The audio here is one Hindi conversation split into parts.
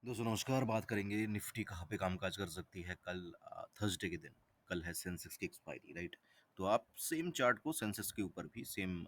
दोस्तों नमस्कार। बात करेंगे निफ्टी कहाँ पे कामकाज कर सकती है कल थर्सडे के दिन। कल है सेंसेक्स की एक्सपायरी, राइट। तो आप सेम चार्ट को सेंसेक्स के ऊपर भी सेम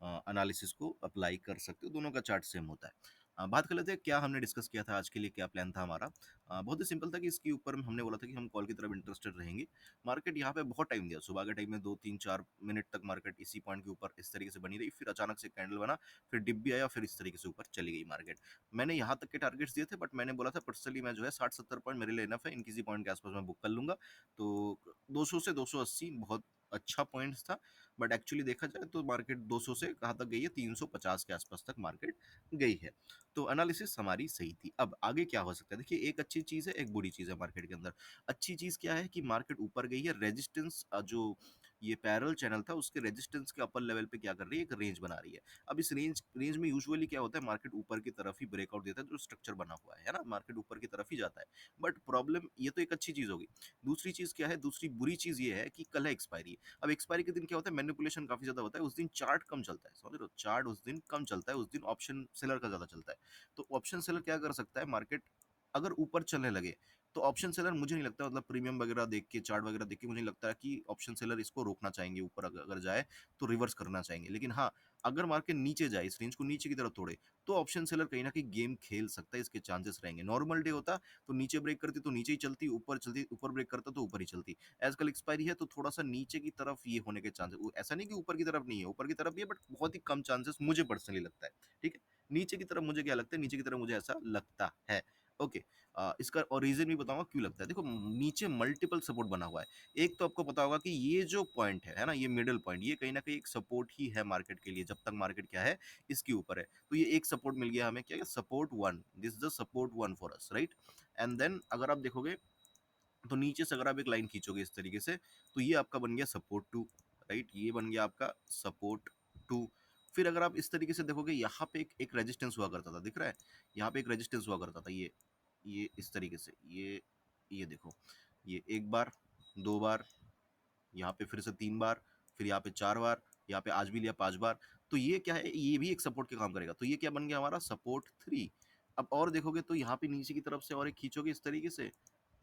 एनालिसिस को अप्लाई कर सकते हो। दोनों का चार्ट सेम होता है। बात कर लेते हैं क्या हमने डिस्कस किया था आज के लिए, क्या प्लान था हमारा। बहुत ही सिंपल था कि इसके ऊपर हमने बोला था कि हम कॉल की तरफ इंटरेस्टेड रहेंगे। मार्केट यहाँ पे बहुत टाइम दिया, सुबह के टाइम में 2 3 4 मिनट तक मार्केट इसी पॉइंट के ऊपर इस तरीके से बनी रही, फिर अचानक से कैंडल बना, फिर डिप भी आया, फिर इस तरीके से ऊपर चली गई मार्केट। मैंने यहाँ तक के टारगेट्स दिए थे, बट मैंने बोला था पर्सनली मैं जो है 60-70 पॉइंट मेरे लिए इनफ है, इन किसी पॉइंट के आसपास मैं बुक कर लूंगा। तो 200 से 280 बहुत अच्छा पॉइंट्स था। बट एक्चुअली देखा जाए तो मार्केट 200 से कहाँ तक गई है, 350 के आसपास तक मार्केट गई है। तो एनालिसिस हमारी सही थी। अब आगे क्या हो सकता है, देखिए एक अच्छी चीज़ है, एक बुरी चीज़ है मार्केट के अंदर। अच्छी चीज़ क्या है कि मार्केट ऊपर गई है, रेजिस्टेंस जो ये पैरेलल चैनल था उसके रेजिस्टेंस के अपर लेवल पे क्या कर रही है, एक रेंज बना रही है। अब इस रेंज में यूजुअली क्या होता है, मार्केट ऊपर की तरफ ही ब्रेकआउट देता है, जो स्ट्रक्चर बना हुआ है ना, मार्केट ऊपर की तरफ ही जाता है। बट प्रॉब्लम, ये तो एक अच्छी चीज होगी। दूसरी चीज क्या है, दूसरी बुरी चीज ये है कि कल है एक्सपायरी। अब एक्सपायरी के दिन क्या होता है, मैनिपुलेशन काफी ज्यादा होता है। उस दिन चार्ट कम चलता है, समझ रहे हो, चार्ट उस दिन कम चलता है, उस दिन ऑप्शन सेलर का ज्यादा चलता है। तो ऑप्शन सेलर क्या कर सकता है, मार्केट अगर ऊपर चलने लगे तो ऑप्शन सेलर, मुझे नहीं लगता, मतलब प्रीमियम वगैरह देख के, चार्ट वगैरह देख के मुझे नहीं लगता है कि ऑप्शन सेलर इसको रोकना चाहेंगे। ऊपर अगर जाए तो रिवर्स करना चाहेंगे। लेकिन हाँ, अगर मार्केट नीचे जाए, इस रेंज को नीचे की तरफ तोड़े, तो ऑप्शन सेलर कहीं ना कहीं गेम खेल सकता है, इसके चांसेस रहेंगे। नॉर्मल डे होता तो नीचे ब्रेक करती तो नीचे ही चलती, ऊपर चलती ऊपर ब्रेक करता तो ऊपर ही चलती। आजकल एक्सपायरी है तो थोड़ा सा नीचे की तरफ ये होने के चांसेस, ऐसा नहीं कि ऊपर की तरफ नहीं है, ऊपर की तरफ भी है, बट बहुत ही कम चांसेस मुझे पर्सनली लगता है। ठीक है, नीचे की तरफ मुझे क्या लगता है, नीचे की तरफ मुझे ऐसा लगता है। ओके। इसका और रीजन भी बताऊंगा क्यों लगता है। देखो, नीचे मल्टीपल सपोर्ट बना हुआ है। एक तो आपको पता होगा कि ये जो पॉइंट है ना, ये मिडिल पॉइंट, ये कहीं ना कहीं एक सपोर्ट ही है मार्केट के लिए, जब तक मार्केट क्या है, इसके ऊपर है। तो ये एक सपोर्ट मिल गया हमें, क्या है, support one, this the support one for us, right. And then अगर आप देखोगे तो नीचे से अगर आप एक लाइन खींचोगे इस तरीके से, तो ये आपका बन गया सपोर्ट टू, राइट, ये बन गया आपका सपोर्ट टू। फिर अगर आप इस तरीके से देखोगे, यहाँ पे एक रेजिस्टेंस हुआ करता था, दिख रहा है, यहाँ पे एक रेजिस्टेंस हुआ करता था, ये इस तरीके से, ये देखो, ये एक बार, दो बार, यहाँ पे फिर से 3 बार, फिर यहाँ पे 4 बार, यहाँ पे आज भी लिया 5 बार। तो ये क्या है, ये भी एक सपोर्ट के काम करेगा। तो ये क्या बन गया हमारा, सपोर्ट थ्री। अब और देखोगे तो यहाँ पे नीचे की तरफ से और एक खींचोगे इस तरीके से,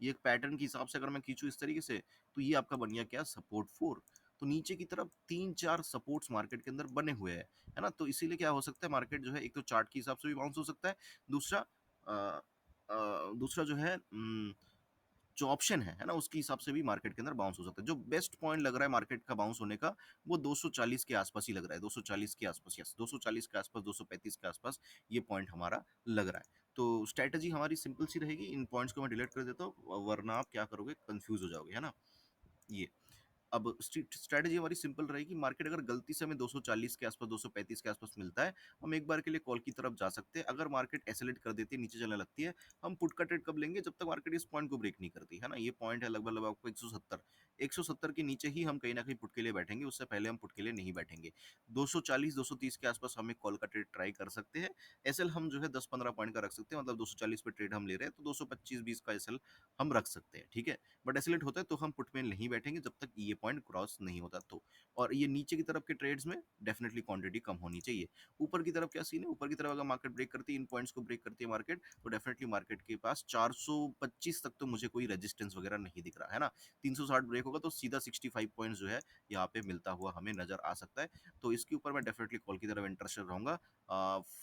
ये एक पैटर्न के हिसाब से अगर मैं खींचूं इस तरीके से, तो ये आपका बन गया क्या, सपोर्ट फोर। तो नीचे की तरफ 3 4 सपोर्ट्स मार्केट के अंदर बने हुए हैं, है ना। तो इसीलिए क्या हो सकता है, मार्केट जो है, एक तो चार्ट के हिसाब से भी बाउंस हो सकता है, दूसरा दूसरा जो है, जो ऑप्शन है ना, उसके हिसाब से भी मार्केट के अंदर बाउंस हो सकता है। जो बेस्ट पॉइंट लग रहा है मार्केट का बाउंस होने का, वो 240 के आसपास ही लग रहा है, 240 के आसपास, यस, 240 के आसपास, 235 के आसपास ये पॉइंट हमारा लग रहा है। तो स्ट्रैटेजी हमारी सिंपल सी रहेगी, इन पॉइंट्स को मैं डिलीट कर देता हूँ, वरना आप क्या करोगे, कंफ्यूज हो जाओगे, है ना। ये, अब स्ट्रैटेजी हमारी सिंपल रहेगी। मार्केट अगर गलती से हमें 240 के आसपास, 235 के आसपास मिलता है, हम एक बार के लिए कॉल की तरफ जा सकते हैं। अगर मार्केट एसेलेट कर देती है, नीचे चलने लगती है, हम पुट का ट्रेड कब लेंगे, जब तक मार्केट इस पॉइंट को ब्रेक नहीं करती, है ना। ये पॉइंट है लगभग लगभग आपको 170, 170 के नीचे ही हम कहीं ना कहीं पुट के लिए बैठेंगे, उससे पहले हम पुट के लिए नहीं बैठेंगे। 240 230 के आसपास हम एक कॉल का ट्रेड ट्राई कर सकते हैं। एसएल हम जो है 10 15 पॉइंट का रख सकते हैं, मतलब 240 पे ट्रेड हम ले रहे हैं तो 225 20 का एसएल हम रख सकते हैं, ठीक है। बट एसिलेट होता है तो हम पुट में नहीं बैठेंगे जब तक ये पॉइंट क्रॉस नहीं होता तो। और ये नीचे की तरफ के ट्रेड्स में डेफिनेटली क्वांटिटी कम होनी चाहिए। ऊपर की तरफ क्या सीन है, ऊपर की तरफ अगर मार्केट ब्रेक करती है, इन पॉइंट्स को ब्रेक करती है मार्केट, तो डेफिनेटली मार्केट के पास 425 तक तो मुझे कोई रेजिस्टेंस वगैरह नहीं दिख रहा है ना। 360 ब्रेक होगा तो सीधा 65 पॉइंट्स जो है यहाँ पे मिलता हुआ हमें नजर आ सकता है। तो इसके ऊपर मैं डेफिनेटली कॉल की तरफ इंटरेस्टेड रहूंगा।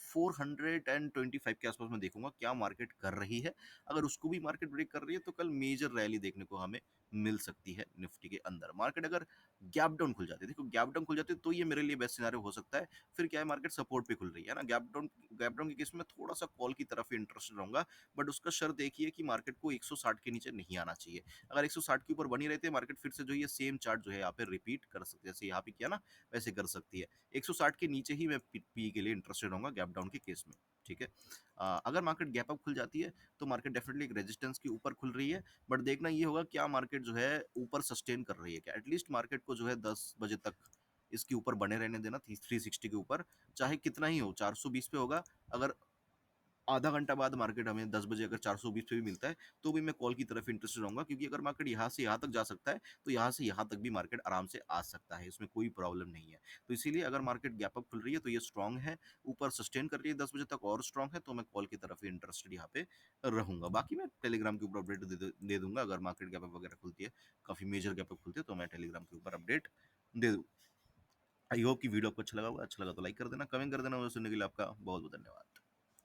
425 के आसपास मैं देखूंगा क्या मार्केट कर रही है। अगर उसको भी मार्केट ब्रेक कर रही है तो कल मेजर रैली देखने को हमें मिल सकती है निफ्टी के अंदर। मार्केट अगर गैप डाउन खुल जाती है, देखो गैप डाउन खुल जाती है तो ये मेरे लिए बेस्ट सिनेरियो हो सकता है। फिर क्या है, मार्केट सपोर्ट पे खुल रही है ना, गैप डाउन के केस में थोड़ा सा कॉल की तरफ इंटरेस्टेड रहूंगा। बट उसका शर्त देखिए कि मार्केट को 160 के नीचे नहीं आना चाहिए। अगर 160 के ऊपर बनी रहती है मार्केट, फिर से जो ये सेम चार्ट जो है यहाँ पे रिपीट कर सकती है, जैसे यहाँ पे किया ना वैसे कर सकती है। 160 के नीचे ही मैं पी के लिए इंटरेस्टेड रहूंगा गैप डाउन के केस में, ठीक है। अगर मार्केट गैप अप खुल जाती है तो मार्केट डेफिनेटली एक रेजिस्टेंस के ऊपर खुल रही है। बट देखना ये होगा क्या मार्केट जो है ऊपर सस्टेन कर रही है क्या। एटलीस्ट मार्केट को जो है 10 बजे तक इसके ऊपर बने रहने देना, 360 के ऊपर, चाहे कितना ही हो, 420 पे होगा। अगर आधा घंटा बाद मार्केट हमें 10 बजे अगर 420 पे भी मिलता है, तो भी मैं कॉल की तरफ इंटरेस्टेड रहूँगा, क्योंकि अगर मार्केट यहाँ से यहाँ तक जा सकता है, तो यहाँ से यहाँ तक भी मार्केट आराम से आ सकता है, इसमें कोई प्रॉब्लम नहीं है। तो इसीलिए अगर मार्केट गैप अप खुल रही है, तो ये स्ट्रॉन्ग है, ऊपर सस्टेन कर रही है 10 बजे तक और स्ट्रॉन्ग है, तो मैं कॉल की तरफ ही इंटरेस्टेड यहाँ पे रहूँगा। बाकी मैं टेलीग्राम के ऊपर अपडेट दे दूँगा, अगर मार्केट गैप अप वगैरह खुलती है, काफ़ी मेजर गैप अप खुलती है, तो मैं टेलीग्राम के ऊपर अपडेट दे दूँ। आई होप कि वीडियो आपको अच्छा लगा होगा, अच्छा लगा तो लाइक कर देना, कमेंट कर देना, मुझे सुनने के लिए आपका बहुत-बहुत धन्यवाद।